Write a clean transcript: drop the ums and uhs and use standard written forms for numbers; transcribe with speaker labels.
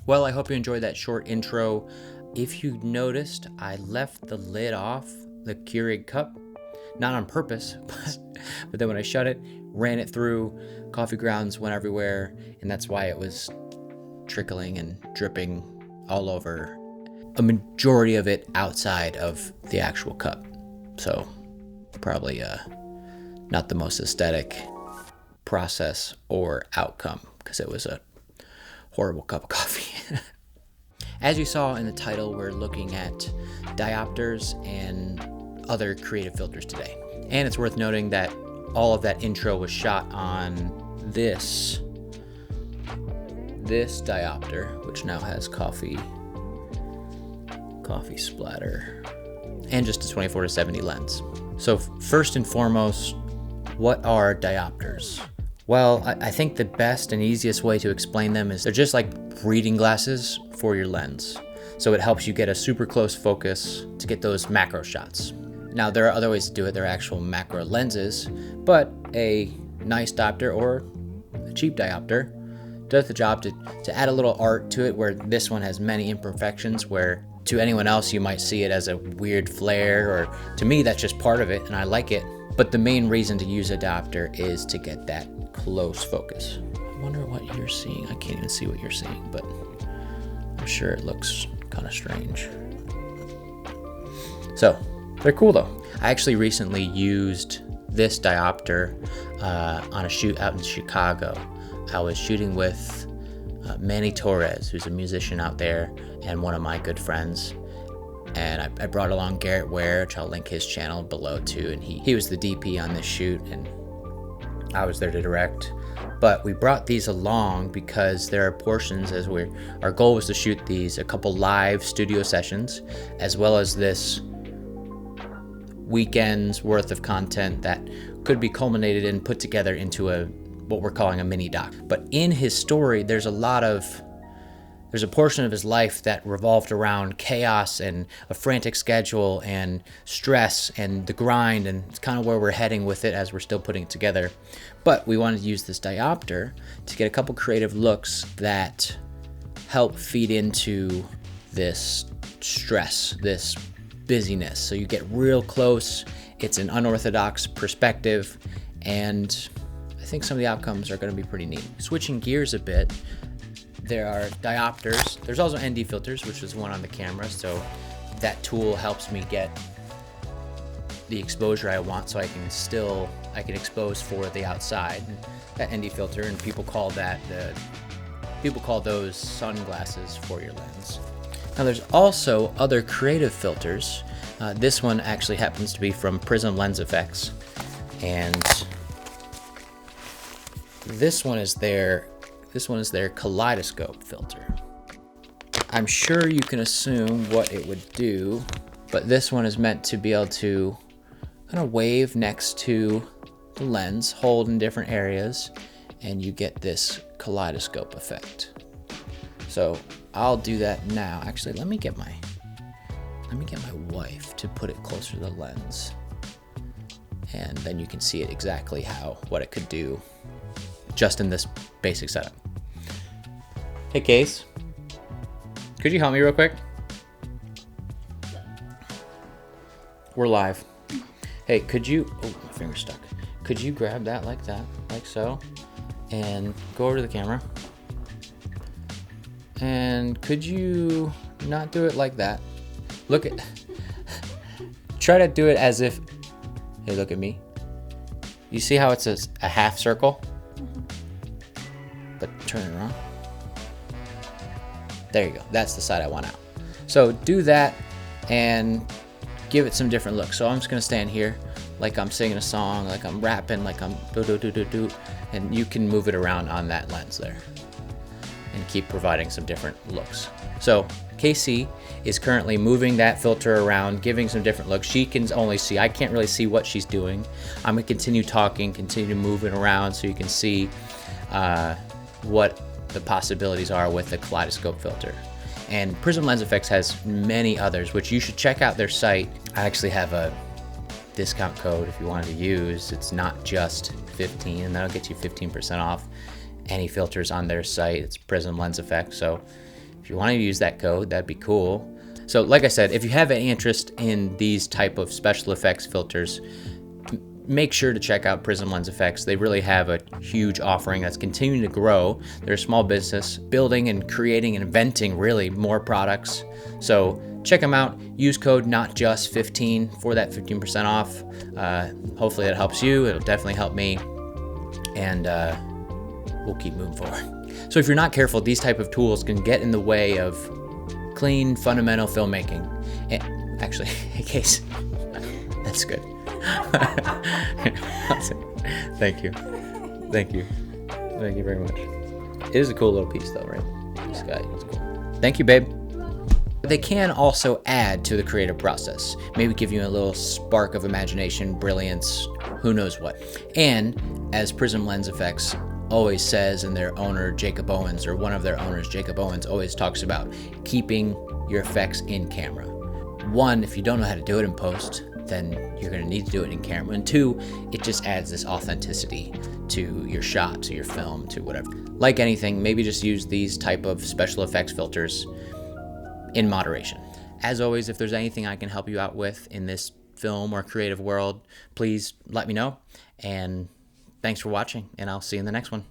Speaker 1: Well, I hope you enjoyed that short intro. If you noticed, I left the lid off the Keurig cup, not on purpose, but then when I shut it, ran it through, coffee grounds went everywhere, and that's why it was trickling and dripping all over, a majority of it outside of the actual cup. So probably not the most aesthetic process or outcome, because it was a horrible cup of coffee. As you saw in the title, we're looking at diopters and other creative filters today. And it's worth noting that all of that intro was shot on this diopter, which now has coffee splatter, and just a 24-70 lens. So first and foremost, what are diopters? Well, I think the best and easiest way to explain them is they're just like reading glasses for your lens. So it helps you get a super close focus to get those macro shots. Now, there are other ways to do it. There are actual macro lenses, but a nice diopter or a cheap diopter does the job to add a little art to it, where this one has many imperfections, where to anyone else you might see it as a weird flare, or to me that's just part of it and I like it. But the main reason to use a diopter is to get that close focus. I wonder what you're seeing. I can't even see what you're seeing, but I'm sure it looks kind of strange. So they're cool though. I actually recently used this diopter on a shoot out in Chicago. I was shooting with Manny Torres, who's a musician out there and one of my good friends. And I brought along Garrett Ware, which I'll link his channel below too. And he was the DP on this shoot and I was there to direct. But we brought these along because there are portions, our goal was to shoot these, a couple live studio sessions, as well as this weekend's worth of content that could be culminated and put together into what we're calling a mini doc. But in his story, there's a portion of his life that revolved around chaos and a frantic schedule and stress and the grind, and it's kind of where we're heading with it as we're still putting it together. But we wanted to use this diopter to get a couple creative looks that help feed into this stress, this busyness. So you get real close, it's an unorthodox perspective, and I think some of the outcomes are going to be pretty neat. Switching gears a bit, there are diopters. There's also ND filters, which is one on the camera. So that tool helps me get the exposure I want, so I can expose for the outside. And that ND filter, and people call those sunglasses for your lens. Now there's also other creative filters. This one actually happens to be from Prism Lens Effects, and this one is their kaleidoscope filter. I'm sure you can assume what it would do, but this one is meant to be able to kind of wave next to the lens, hold in different areas, and you get this kaleidoscope effect. So I'll do that now. Actually, let me get my wife to put it closer to the lens, and then you can see it exactly what it could do just in this basic setup. Hey Case, could you help me real quick? We're live. Hey, could you, oh, my finger's stuck. Could you grab that, like so, and go over to the camera? And could you not do it like that? Try to do it as if, hey, look at me. You see how it's a half circle? But turn it around. There you go. That's the side I want out. So do that and give it some different looks. So I'm just gonna stand here like I'm singing a song, like I'm rapping, like I'm do, and you can move it around on that lens there and keep providing some different looks. So KC is currently moving that filter around, giving some different looks. She can only see, I can't really see what she's doing. I'm gonna continue talking, continue to move it around so you can see what the possibilities are with the kaleidoscope filter. And Prism Lens Effects has many others, which you should check out their site. I actually have a discount code if you wanted to use. It's not just 15, and that'll get you 15% off any filters on their site. It's Prism Lens Effects. So If you want to use that code, that'd be cool. So like I said, if you have any interest in these type of special effects filters, make sure to check out Prism Lens Effects. They really have a huge offering that's continuing to grow. They're a small business building and creating and inventing really more products. So check them out. Use code NOTJUST15 for that 15% off. Hopefully that helps you. It'll definitely help me. And we'll keep moving forward. So if you're not careful, these type of tools can get in the way of clean, fundamental filmmaking. And actually, in case, that's good. Thank you. Thank you. Thank you very much. It is a cool little piece though, right? This guy is cool. Thank you, babe. They can also add to the creative process. Maybe give you a little spark of imagination, brilliance, who knows what. And as Prism Lens Effects always says, and their owner, Jacob Owens, or one of their owners, Jacob Owens, always talks about keeping your effects in camera. One, if you don't know how to do it in post, then you're gonna need to do it in camera. And two, it just adds this authenticity to your shot, to your film, to whatever. Like anything, maybe just use these type of special effects filters in moderation. As always, if there's anything I can help you out with in this film or creative world, please let me know. And thanks for watching, and I'll see you in the next one.